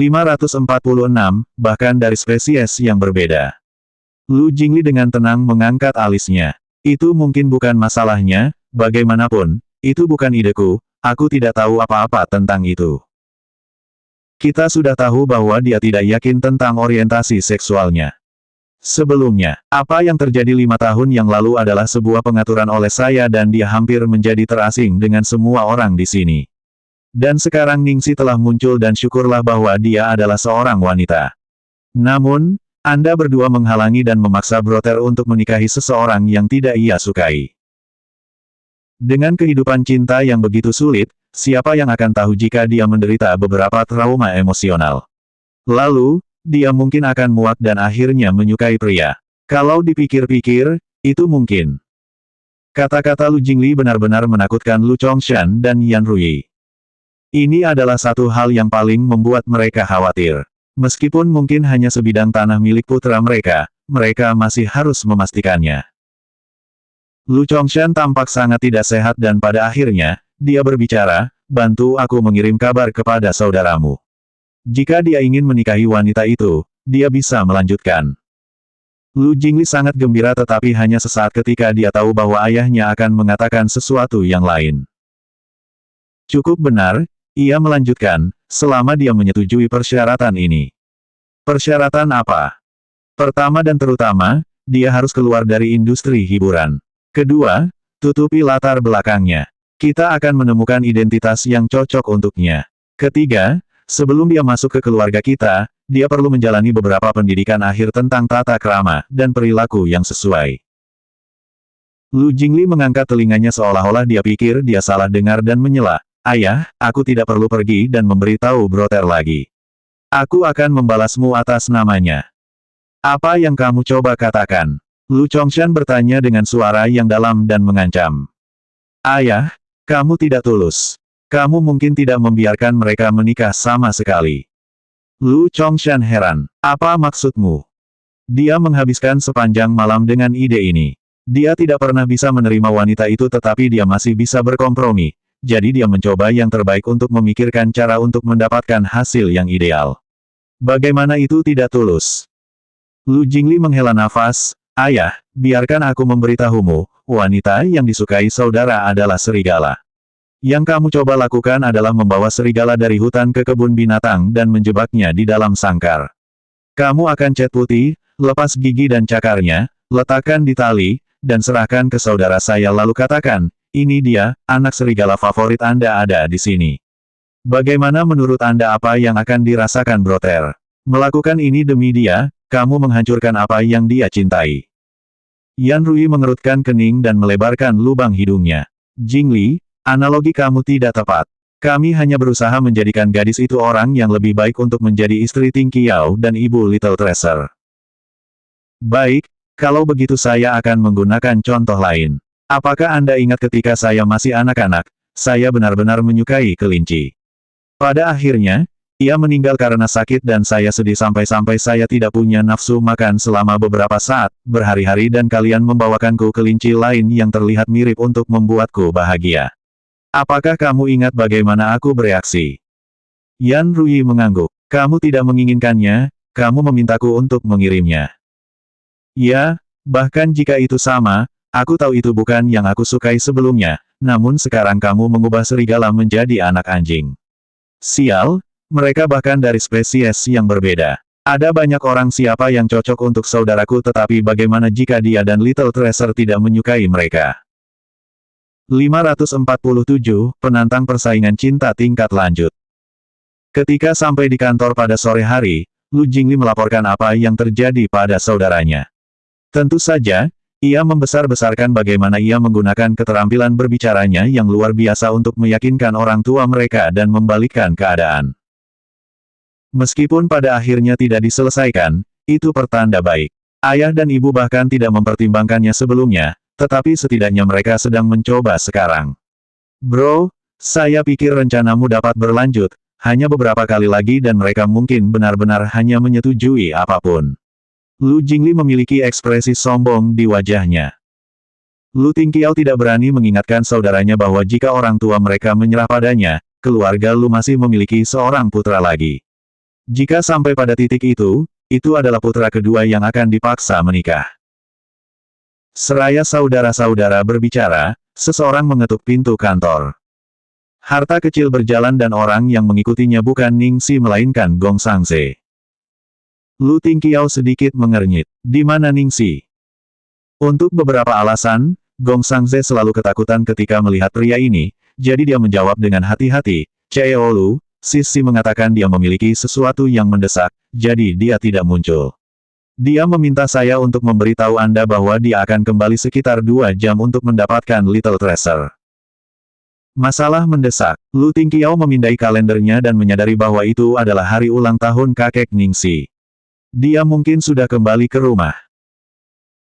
546, bahkan dari spesies yang berbeda. Lu Jingli dengan tenang mengangkat alisnya. Itu mungkin bukan masalahnya, bagaimanapun, itu bukan ideku, aku tidak tahu apa-apa tentang itu. Kita sudah tahu bahwa dia tidak yakin tentang orientasi seksualnya. Sebelumnya, apa yang terjadi 5 tahun yang lalu adalah sebuah pengaturan oleh saya dan dia hampir menjadi terasing dengan semua orang di sini. Dan sekarang Ningxi telah muncul dan syukurlah bahwa dia adalah seorang wanita. Namun, Anda berdua menghalangi dan memaksa Brother untuk menikahi seseorang yang tidak ia sukai. Dengan kehidupan cinta yang begitu sulit, siapa yang akan tahu jika dia menderita beberapa trauma emosional? Lalu, dia mungkin akan muak dan akhirnya menyukai pria. Kalau dipikir-pikir, itu mungkin. Kata-kata Lu Jingli benar-benar menakutkan Lu Chongshan dan Yan Rui. Ini adalah satu hal yang paling membuat mereka khawatir. Meskipun mungkin hanya sebidang tanah milik putra mereka, mereka masih harus memastikannya. Lu Chongshan tampak sangat tidak sehat dan pada akhirnya, dia berbicara, bantu aku mengirim kabar kepada saudaramu. Jika dia ingin menikahi wanita itu, dia bisa melanjutkan. Lu Jingli sangat gembira tetapi hanya sesaat ketika dia tahu bahwa ayahnya akan mengatakan sesuatu yang lain. Cukup benar, ia melanjutkan, selama dia menyetujui persyaratan ini. Persyaratan apa? Pertama dan terutama, dia harus keluar dari industri hiburan. Kedua, tutupi latar belakangnya. Kita akan menemukan identitas yang cocok untuknya. Ketiga, sebelum dia masuk ke keluarga kita, dia perlu menjalani beberapa pendidikan akhir tentang tata krama dan perilaku yang sesuai. Lu Jingli mengangkat telinganya seolah-olah dia pikir dia salah dengar dan menyela. Ayah, aku tidak perlu pergi dan memberitahu Brother lagi. Aku akan membalasmu atas namanya. Apa yang kamu coba katakan? Lu Chongshan bertanya dengan suara yang dalam dan mengancam. Ayah, kamu tidak tulus. Kamu mungkin tidak membiarkan mereka menikah sama sekali. Lu Chongshan heran. Apa maksudmu? Dia menghabiskan sepanjang malam dengan ide ini. Dia tidak pernah bisa menerima wanita itu tetapi dia masih bisa berkompromi. Jadi dia mencoba yang terbaik untuk memikirkan cara untuk mendapatkan hasil yang ideal. Bagaimana itu tidak tulus? Lu Jingli menghela nafas, ayah, biarkan aku memberitahumu, wanita yang disukai saudara adalah serigala. Yang kamu coba lakukan adalah membawa serigala dari hutan ke kebun binatang dan menjebaknya di dalam sangkar. Kamu akan cat putih, lepas gigi dan cakarnya, letakkan di tali, dan serahkan ke saudara saya lalu katakan, ini dia, anak serigala favorit Anda ada di sini. Bagaimana menurut Anda apa yang akan dirasakan Brother? Melakukan ini demi dia, kamu menghancurkan apa yang dia cintai. Yan Rui mengerutkan kening dan melebarkan lubang hidungnya. Jingli, analogi kamu tidak tepat. Kami hanya berusaha menjadikan gadis itu orang yang lebih baik untuk menjadi istri Ting Qiao dan ibu Little Treasure. Baik, kalau begitu saya akan menggunakan contoh lain. Apakah Anda ingat ketika saya masih anak-anak, saya benar-benar menyukai kelinci. Pada akhirnya, ia meninggal karena sakit dan saya sedih sampai-sampai saya tidak punya nafsu makan selama beberapa saat, berhari-hari dan kalian membawakanku kelinci lain yang terlihat mirip untuk membuatku bahagia. Apakah kamu ingat bagaimana aku bereaksi? Yan Rui mengangguk. Kamu tidak menginginkannya, kamu memintaku untuk mengirimnya. Ya, bahkan jika itu sama, aku tahu itu bukan yang aku sukai sebelumnya, namun sekarang kamu mengubah serigala menjadi anak anjing. Sial, mereka bahkan dari spesies yang berbeda. Ada banyak orang siapa yang cocok untuk saudaraku tetapi bagaimana jika dia dan Little Treasure tidak menyukai mereka? 547, Penantang Persaingan Cinta Tingkat Lanjut. Ketika sampai di kantor pada sore hari, Lu Jingli melaporkan apa yang terjadi pada saudaranya. Tentu saja, ia membesar-besarkan bagaimana ia menggunakan keterampilan berbicaranya yang luar biasa untuk meyakinkan orang tua mereka dan membalikkan keadaan. Meskipun pada akhirnya tidak diselesaikan, itu pertanda baik. Ayah dan ibu bahkan tidak mempertimbangkannya sebelumnya, tetapi setidaknya mereka sedang mencoba sekarang. Bro, saya pikir rencanamu dapat berlanjut, hanya beberapa kali lagi dan mereka mungkin benar-benar hanya menyetujui apapun. Lu Jingli memiliki ekspresi sombong di wajahnya. Lu Tingqiao tidak berani mengingatkan saudaranya bahwa jika orang tua mereka menyerah padanya, keluarga Lu masih memiliki seorang putra lagi. Jika sampai pada titik itu adalah putra kedua yang akan dipaksa menikah. Seraya saudara-saudara berbicara, seseorang mengetuk pintu kantor. Harta kecil berjalan dan orang yang mengikutinya bukan Ningxi melainkan Gong Sangze. Lu Tingqiao sedikit mengernyit. Di mana Ningxi? Untuk beberapa alasan, Gong Sangze selalu ketakutan ketika melihat pria ini, jadi dia menjawab dengan hati-hati, Ceo Lu, Sisi mengatakan dia memiliki sesuatu yang mendesak, jadi dia tidak muncul. Dia meminta saya untuk memberitahu Anda bahwa dia akan kembali sekitar 2 jam untuk mendapatkan Little Treasure. Masalah mendesak. Lu Tingqiao memindai kalendernya dan menyadari bahwa itu adalah hari ulang tahun kakek Ningxi. Dia mungkin sudah kembali ke rumah.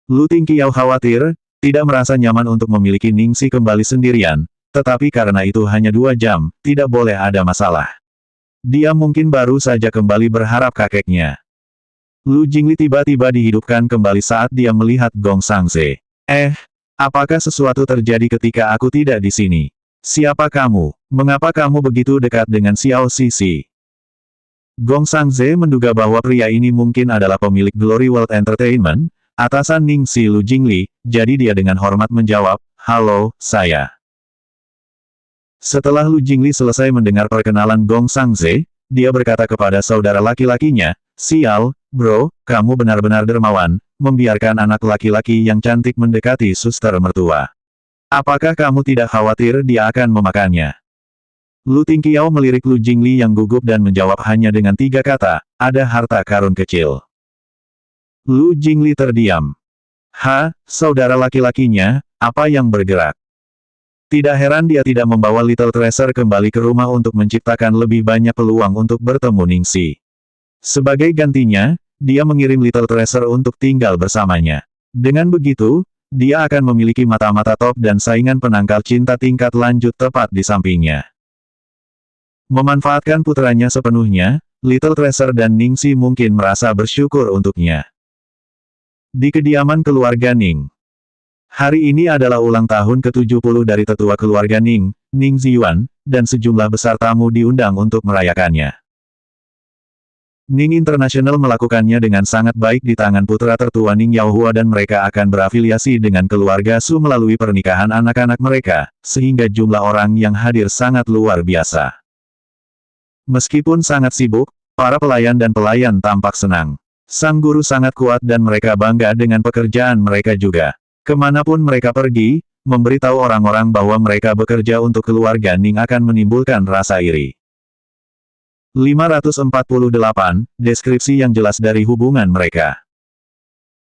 Lu Tingqiao khawatir, tidak merasa nyaman untuk memiliki Ningxi kembali sendirian, tetapi karena itu hanya 2 jam, tidak boleh ada masalah. Dia mungkin baru saja kembali berharap kakeknya. Lu Jingli tiba-tiba dihidupkan kembali saat dia melihat Gong Sangze. Apakah sesuatu terjadi ketika aku tidak di sini? Siapa kamu? Mengapa kamu begitu dekat dengan Xiao Sisi? Gong Sangze menduga bahwa pria ini mungkin adalah pemilik Glory World Entertainment, atasan Ningxi Lu Jingli, jadi dia dengan hormat menjawab, "Halo, saya." Setelah Lu Jingli selesai mendengar perkenalan Gong Sangze, dia berkata kepada saudara laki-lakinya, "Sial, bro, kamu benar-benar dermawan, membiarkan anak laki-laki yang cantik mendekati suster mertua. Apakah kamu tidak khawatir dia akan memakannya?" Lu Tingqiao melirik Lu Jingli yang gugup dan menjawab hanya dengan 3 kata, "Ada harta karun kecil." Lu Jingli terdiam. Saudara laki-lakinya, apa yang bergerak? Tidak heran dia tidak membawa Little Treasure kembali ke rumah untuk menciptakan lebih banyak peluang untuk bertemu Ningxi. Sebagai gantinya, dia mengirim Little Treasure untuk tinggal bersamanya. Dengan begitu, dia akan memiliki mata-mata top dan saingan penangkal cinta tingkat lanjut tepat di sampingnya. Memanfaatkan putranya sepenuhnya, Little Treasure dan Ningxi mungkin merasa bersyukur untuknya. Di kediaman keluarga Ning. Hari ini adalah ulang tahun ke-70 dari tetua keluarga Ning, Ning Ziyuan, dan sejumlah besar tamu diundang untuk merayakannya. Ning International melakukannya dengan sangat baik di tangan putra tertua Ning Yaohua dan mereka akan berafiliasi dengan keluarga Su melalui pernikahan anak-anak mereka, sehingga jumlah orang yang hadir sangat luar biasa. Meskipun sangat sibuk, para pelayan dan pelayan tampak senang. Sang guru sangat kuat dan mereka bangga dengan pekerjaan mereka juga. Kemanapun mereka pergi, memberitahu orang-orang bahwa mereka bekerja untuk keluarga Ning akan menimbulkan rasa iri. 548, deskripsi yang jelas dari hubungan mereka.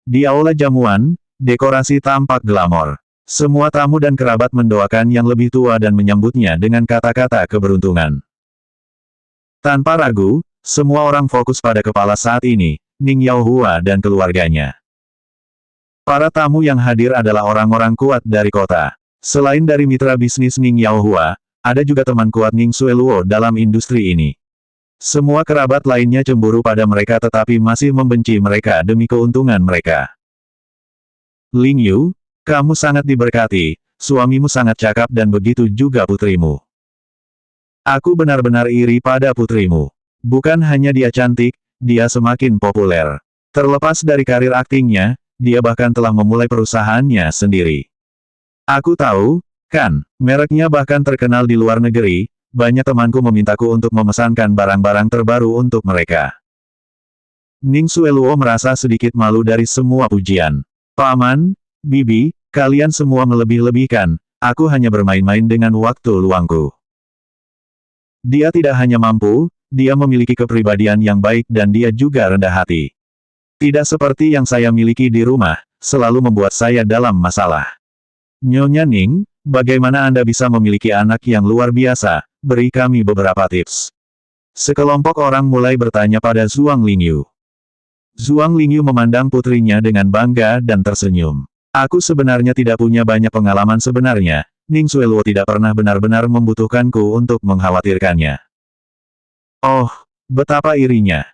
Di aula jamuan, dekorasi tampak glamor. Semua tamu dan kerabat mendoakan yang lebih tua dan menyambutnya dengan kata-kata keberuntungan. Tanpa ragu, semua orang fokus pada kepala saat ini, Ning Yaohua dan keluarganya. Para tamu yang hadir adalah orang-orang kuat dari kota. Selain dari mitra bisnis Ning Yaohua, ada juga teman kuat Ning Xueluo dalam industri ini. Semua kerabat lainnya cemburu pada mereka tetapi masih membenci mereka demi keuntungan mereka. Ling Yu, kamu sangat diberkati, suamimu sangat cakap dan begitu juga putrimu. Aku benar-benar iri pada putrimu. Bukan hanya dia cantik, dia semakin populer. Terlepas dari karir aktingnya, dia bahkan telah memulai perusahaannya sendiri. Aku tahu, kan, mereknya bahkan terkenal di luar negeri, banyak temanku memintaku untuk memesankan barang-barang terbaru untuk mereka. Ning Xueluo merasa sedikit malu dari semua pujian. Paman, Bibi, kalian semua melebih-lebihkan, aku hanya bermain-main dengan waktu luangku. Dia tidak hanya mampu, dia memiliki kepribadian yang baik dan dia juga rendah hati. Tidak seperti yang saya miliki di rumah, selalu membuat saya dalam masalah. Nyonya Ning, bagaimana Anda bisa memiliki anak yang luar biasa? Beri kami beberapa tips. Sekelompok orang mulai bertanya pada Zhuang Lingyu. Zhuang Lingyu memandang putrinya dengan bangga dan tersenyum. Aku sebenarnya tidak punya banyak pengalaman sebenarnya, Ning Xueluo tidak pernah benar-benar membutuhkanku untuk mengkhawatirkannya. Oh, betapa irinya.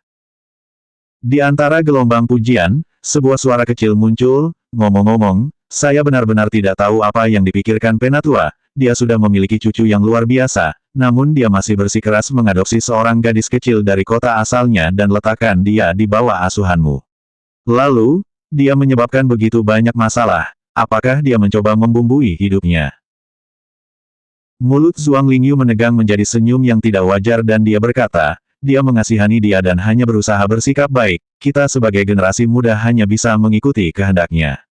Di antara gelombang pujian, sebuah suara kecil muncul, ngomong-ngomong, saya benar-benar tidak tahu apa yang dipikirkan Penatua, dia sudah memiliki cucu yang luar biasa, namun dia masih bersikeras mengadopsi seorang gadis kecil dari kota asalnya dan letakkan dia di bawah asuhanmu. Lalu, dia menyebabkan begitu banyak masalah, apakah dia mencoba membumbui hidupnya? Mulut Zhuang Lingyu menegang menjadi senyum yang tidak wajar dan dia berkata, dia mengasihani dia dan hanya berusaha bersikap baik, kita sebagai generasi muda hanya bisa mengikuti kehendaknya.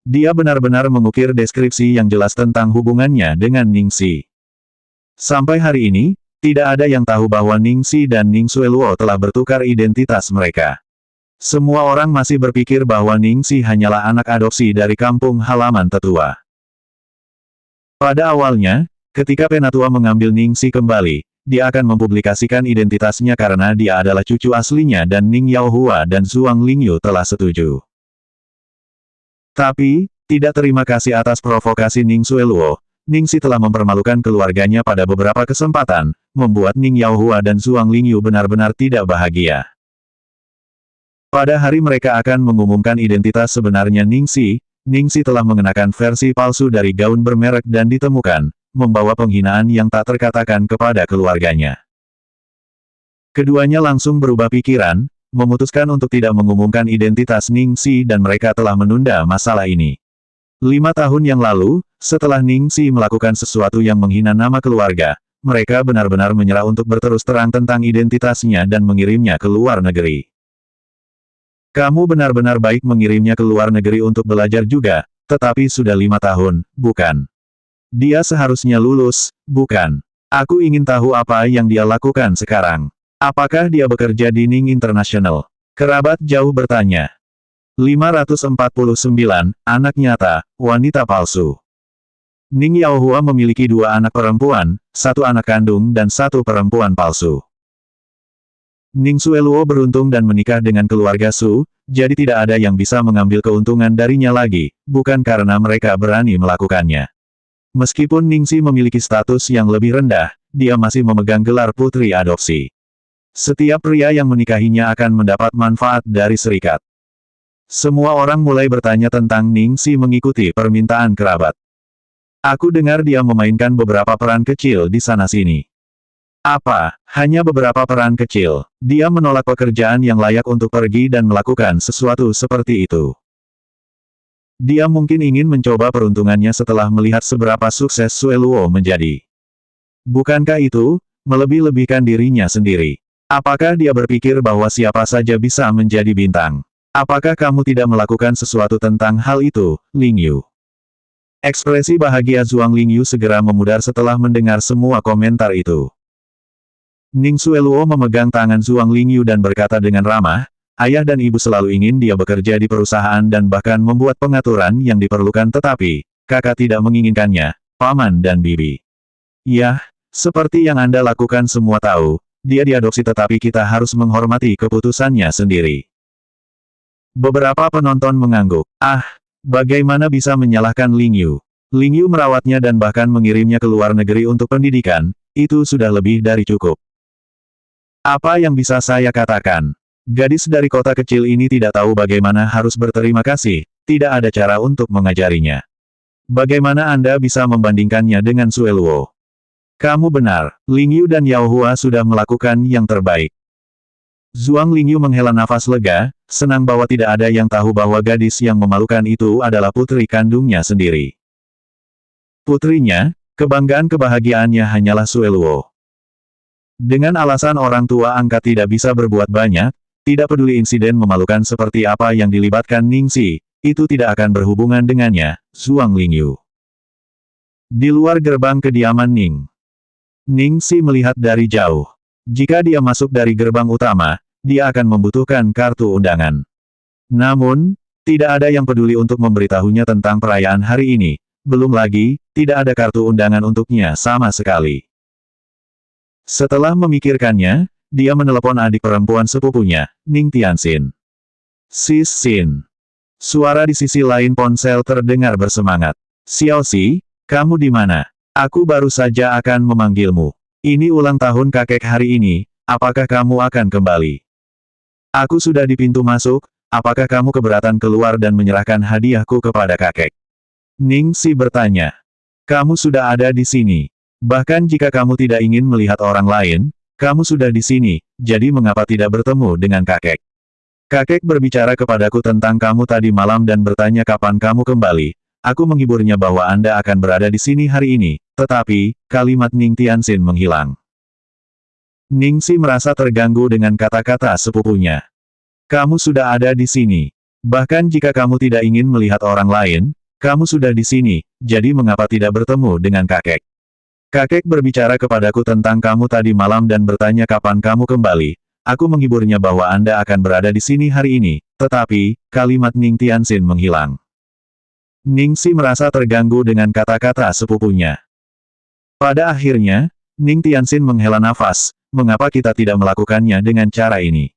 Dia benar-benar mengukir deskripsi yang jelas tentang hubungannya dengan Ningxi. Sampai hari ini, tidak ada yang tahu bahwa Ningxi dan Ning Xueluo telah bertukar identitas mereka. Semua orang masih berpikir bahwa Ningxi hanyalah anak adopsi dari kampung halaman tetua. Pada awalnya, ketika Penatua mengambil Ningxi kembali, dia akan mempublikasikan identitasnya karena dia adalah cucu aslinya dan Ning Yaohua dan Zhuang Lingyu telah setuju. Tapi, tidak terima kasih atas provokasi Ning Xueluo, Ningxi telah mempermalukan keluarganya pada beberapa kesempatan, membuat Ning Yaohua dan Zhuang Lingyu benar-benar tidak bahagia. Pada hari mereka akan mengumumkan identitas sebenarnya Ningxi telah mengenakan versi palsu dari gaun bermerek dan ditemukan, membawa penghinaan yang tak terkatakan kepada keluarganya. Keduanya langsung berubah pikiran, memutuskan untuk tidak mengumumkan identitas Ningxi dan mereka telah menunda masalah ini. 5 tahun yang lalu, setelah Ningxi melakukan sesuatu yang menghina nama keluarga, mereka benar-benar menyerah untuk berterus terang tentang identitasnya dan mengirimnya ke luar negeri. Kamu benar-benar baik mengirimnya ke luar negeri untuk belajar juga, tetapi sudah 5 tahun, bukan? Dia seharusnya lulus, bukan? Aku ingin tahu apa yang dia lakukan sekarang. Apakah dia bekerja di Ning International? Kerabat jauh bertanya. 549, anak nyata, wanita palsu. Ning Yaohua memiliki 2 anak perempuan, 1 anak kandung dan 1 perempuan palsu. Ning Xueluo beruntung dan menikah dengan keluarga Su, jadi tidak ada yang bisa mengambil keuntungan darinya lagi, bukan karena mereka berani melakukannya. Meskipun Ningxi memiliki status yang lebih rendah, dia masih memegang gelar putri adopsi. Setiap pria yang menikahinya akan mendapat manfaat dari serikat. Semua orang mulai bertanya tentang Ningxi mengikuti permintaan kerabat. Aku dengar dia memainkan beberapa peran kecil di sana-sini. Apa? Hanya beberapa peran kecil. Dia menolak pekerjaan yang layak untuk pergi dan melakukan sesuatu seperti itu. Dia mungkin ingin mencoba peruntungannya setelah melihat seberapa sukses Xueluo menjadi. Bukankah itu, melebih-lebihkan dirinya sendiri? Apakah dia berpikir bahwa siapa saja bisa menjadi bintang? Apakah kamu tidak melakukan sesuatu tentang hal itu, Lingyu? Ekspresi bahagia Zhuang Lingyu segera memudar setelah mendengar semua komentar itu. Ning Xueluo memegang tangan Zhuang Lingyu dan berkata dengan ramah, ayah dan ibu selalu ingin dia bekerja di perusahaan dan bahkan membuat pengaturan yang diperlukan tetapi, kakak tidak menginginkannya, paman dan bibi. Yah, seperti yang Anda lakukan semua tahu, dia diadopsi tetapi kita harus menghormati keputusannya sendiri. Beberapa penonton mengangguk. Ah, bagaimana bisa menyalahkan Lingyu? Lingyu merawatnya dan bahkan mengirimnya ke luar negeri untuk pendidikan, itu sudah lebih dari cukup. Apa yang bisa saya katakan? Gadis dari kota kecil ini tidak tahu bagaimana harus berterima kasih, tidak ada cara untuk mengajarinya. Bagaimana Anda bisa membandingkannya dengan Xueluo? Kamu benar, Lingyu dan Yaohua sudah melakukan yang terbaik. Zhuang Lingyu menghela nafas lega, senang bahwa tidak ada yang tahu bahwa gadis yang memalukan itu adalah putri kandungnya sendiri. Putrinya, kebanggaan kebahagiaannya hanyalah Xueluo. Dengan alasan orang tua angkat tidak bisa berbuat banyak, tidak peduli insiden memalukan seperti apa yang dilibatkan Ningxi, itu tidak akan berhubungan dengannya, Zhuang Lingyu. Di luar gerbang kediaman Ningxi melihat dari jauh. Jika dia masuk dari gerbang utama, dia akan membutuhkan kartu undangan. Namun, tidak ada yang peduli untuk memberitahunya tentang perayaan hari ini, belum lagi, tidak ada kartu undangan untuknya sama sekali. Setelah memikirkannya, dia menelepon adik perempuan sepupunya, Ning Tianxin. Sis Xin. Suara di sisi lain ponsel terdengar bersemangat. Xiaoxi, kamu di mana? Aku baru saja akan memanggilmu. Ini ulang tahun kakek hari ini, apakah kamu akan kembali? Aku sudah di pintu masuk, apakah kamu keberatan keluar dan menyerahkan hadiahku kepada kakek? Ningxi bertanya. Kamu sudah ada di sini. Bahkan jika kamu tidak ingin melihat orang lain, kamu sudah di sini, jadi mengapa tidak bertemu dengan kakek? Kakek berbicara kepadaku tentang kamu tadi malam dan bertanya kapan kamu kembali. Aku menghiburnya bahwa Anda akan berada di sini hari ini, tetapi, kalimat Ning Tianxin menghilang. Ningsi merasa terganggu dengan kata-kata sepupunya. Kamu sudah ada di sini. Bahkan jika kamu tidak ingin melihat orang lain, kamu sudah di sini, jadi mengapa tidak bertemu dengan kakek? Kakek berbicara kepadaku tentang kamu tadi malam dan bertanya kapan kamu kembali. Aku menghiburnya bahwa Anda akan berada di sini hari ini, tetapi, kalimat Ning Tianxin menghilang. Ningsi merasa terganggu dengan kata-kata sepupunya. Pada akhirnya, Ning Tianxin menghela nafas, mengapa kita tidak melakukannya dengan cara ini?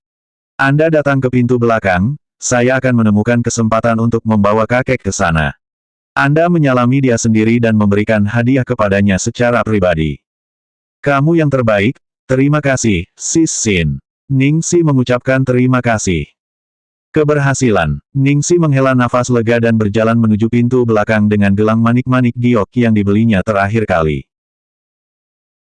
Anda datang ke pintu belakang, saya akan menemukan kesempatan untuk membawa kakek ke sana. Anda menyalami dia sendiri dan memberikan hadiah kepadanya secara pribadi. Kamu yang terbaik, terima kasih, Sis Sin. Ningsi mengucapkan terima kasih. Keberhasilan. Ningsi menghela nafas lega dan berjalan menuju pintu belakang dengan gelang manik-manik giok yang dibelinya terakhir kali.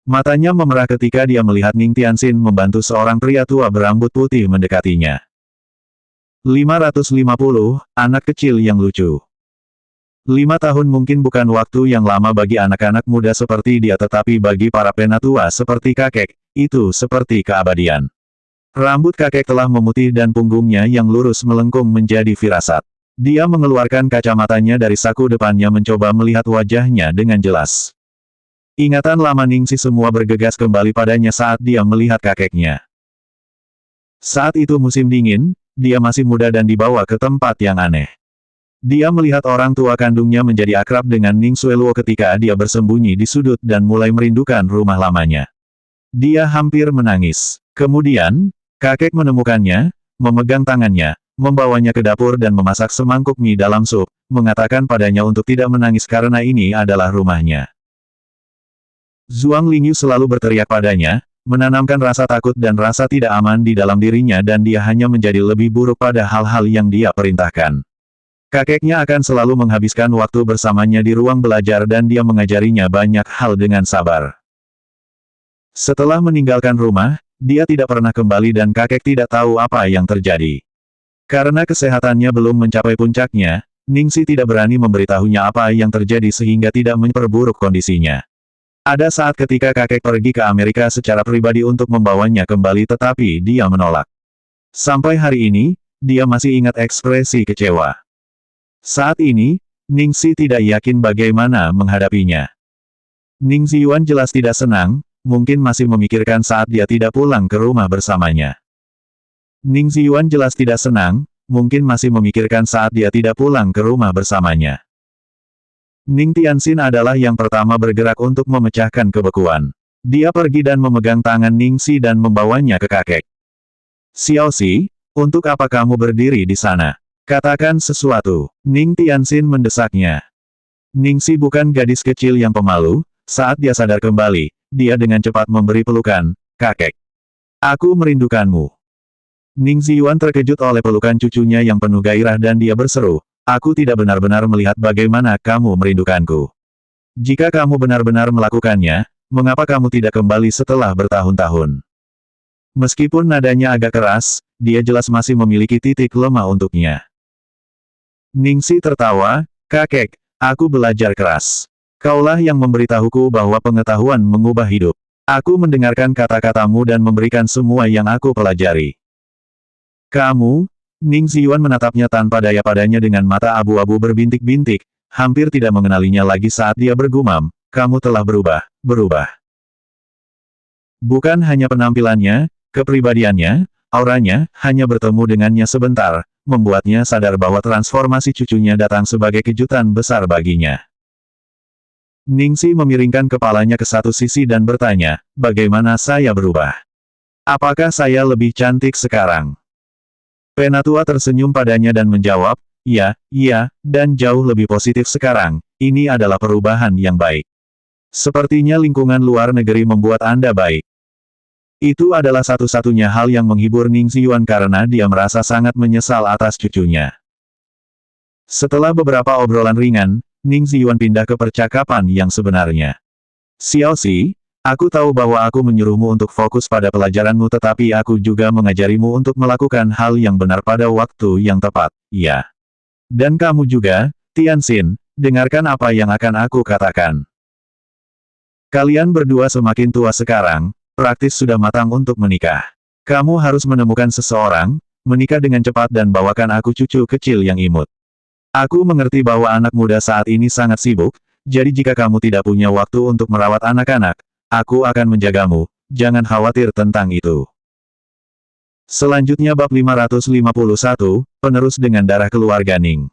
Matanya memerah ketika dia melihat Ning Tianxin membantu seorang pria tua berambut putih mendekatinya. 550, anak kecil yang lucu. 5 tahun mungkin bukan waktu yang lama bagi anak-anak muda seperti dia, tetapi bagi para penatua seperti kakek, itu seperti keabadian. Rambut kakek telah memutih dan punggungnya yang lurus melengkung menjadi firasat. Dia mengeluarkan kacamatanya dari saku depannya mencoba melihat wajahnya dengan jelas. Ingatan lama Ningsi semua bergegas kembali padanya saat dia melihat kakeknya. Saat itu musim dingin, dia masih muda dan dibawa ke tempat yang aneh. Dia melihat orang tua kandungnya menjadi akrab dengan Ning Xueluo ketika dia bersembunyi di sudut dan mulai merindukan rumah lamanya. Dia hampir menangis. Kemudian, kakek menemukannya, memegang tangannya, membawanya ke dapur dan memasak semangkuk mie dalam sup, mengatakan padanya untuk tidak menangis karena ini adalah rumahnya. Zhuang Lingyu selalu berteriak padanya, menanamkan rasa takut dan rasa tidak aman di dalam dirinya dan dia hanya menjadi lebih buruk pada hal-hal yang dia perintahkan. Kakeknya akan selalu menghabiskan waktu bersamanya di ruang belajar dan dia mengajarinya banyak hal dengan sabar. Setelah meninggalkan rumah, dia tidak pernah kembali dan kakek tidak tahu apa yang terjadi. Karena kesehatannya belum mencapai puncaknya, Ningsi tidak berani memberitahunya apa yang terjadi sehingga tidak memperburuk kondisinya. Ada saat ketika kakek pergi ke Amerika secara pribadi untuk membawanya kembali tetapi dia menolak. Sampai hari ini, dia masih ingat ekspresi kecewa. Saat ini, Ningsi tidak yakin bagaimana menghadapinya. Ning Ziyuan jelas tidak senang, mungkin masih memikirkan saat dia tidak pulang ke rumah bersamanya. Ning Ziyuan jelas tidak senang, mungkin masih memikirkan saat dia tidak pulang ke rumah bersamanya. Ning Tianxin adalah yang pertama bergerak untuk memecahkan kebekuan. Dia pergi dan memegang tangan Ningsi dan membawanya ke kakek. Xiaoxi, untuk apa kamu berdiri di sana? Katakan sesuatu. Ning Tianxin mendesaknya. Ningsi bukan gadis kecil yang pemalu, saat dia sadar kembali, dia dengan cepat memberi pelukan, kakek. Aku merindukanmu. Ning Ziyuan terkejut oleh pelukan cucunya yang penuh gairah dan dia berseru, aku tidak benar-benar melihat bagaimana kamu merindukanku. Jika kamu benar-benar melakukannya, mengapa kamu tidak kembali setelah bertahun-tahun? Meskipun nadanya agak keras, dia jelas masih memiliki titik lemah untuknya. Ningsi tertawa, kakek, aku belajar keras. Kaulah yang memberitahuku bahwa pengetahuan mengubah hidup. Aku mendengarkan kata-katamu dan memberikan semua yang aku pelajari. Kamu, Ning Ziyuan menatapnya tanpa daya padanya dengan mata abu-abu berbintik-bintik, hampir tidak mengenalinya lagi saat dia bergumam, kamu telah berubah. Bukan hanya penampilannya, kepribadiannya, auranya, hanya bertemu dengannya sebentar, membuatnya sadar bahwa transformasi cucunya datang sebagai kejutan besar baginya. Ningsi memiringkan kepalanya ke satu sisi dan bertanya, bagaimana saya berubah? Apakah saya lebih cantik sekarang? Penatua tersenyum padanya dan menjawab, iya, dan jauh lebih positif sekarang, ini adalah perubahan yang baik. Sepertinya lingkungan luar negeri membuat Anda baik. Itu adalah satu-satunya hal yang menghibur Ning Ziyuan karena dia merasa sangat menyesal atas cucunya. Setelah beberapa obrolan ringan, Ning Ziyuan pindah ke percakapan yang sebenarnya. Xiaoxi, aku tahu bahwa aku menyuruhmu untuk fokus pada pelajaranmu tetapi aku juga mengajarimu untuk melakukan hal yang benar pada waktu yang tepat, ya. Dan kamu juga, Tianxin, dengarkan apa yang akan aku katakan. Kalian berdua semakin tua sekarang, praktis sudah matang untuk menikah. Kamu harus menemukan seseorang, menikah dengan cepat dan bawakan aku cucu kecil yang imut. Aku mengerti bahwa anak muda saat ini sangat sibuk, jadi jika kamu tidak punya waktu untuk merawat anak-anak, aku akan menjagamu, jangan khawatir tentang itu. Selanjutnya bab 551, penerus dengan darah keluarga Ning.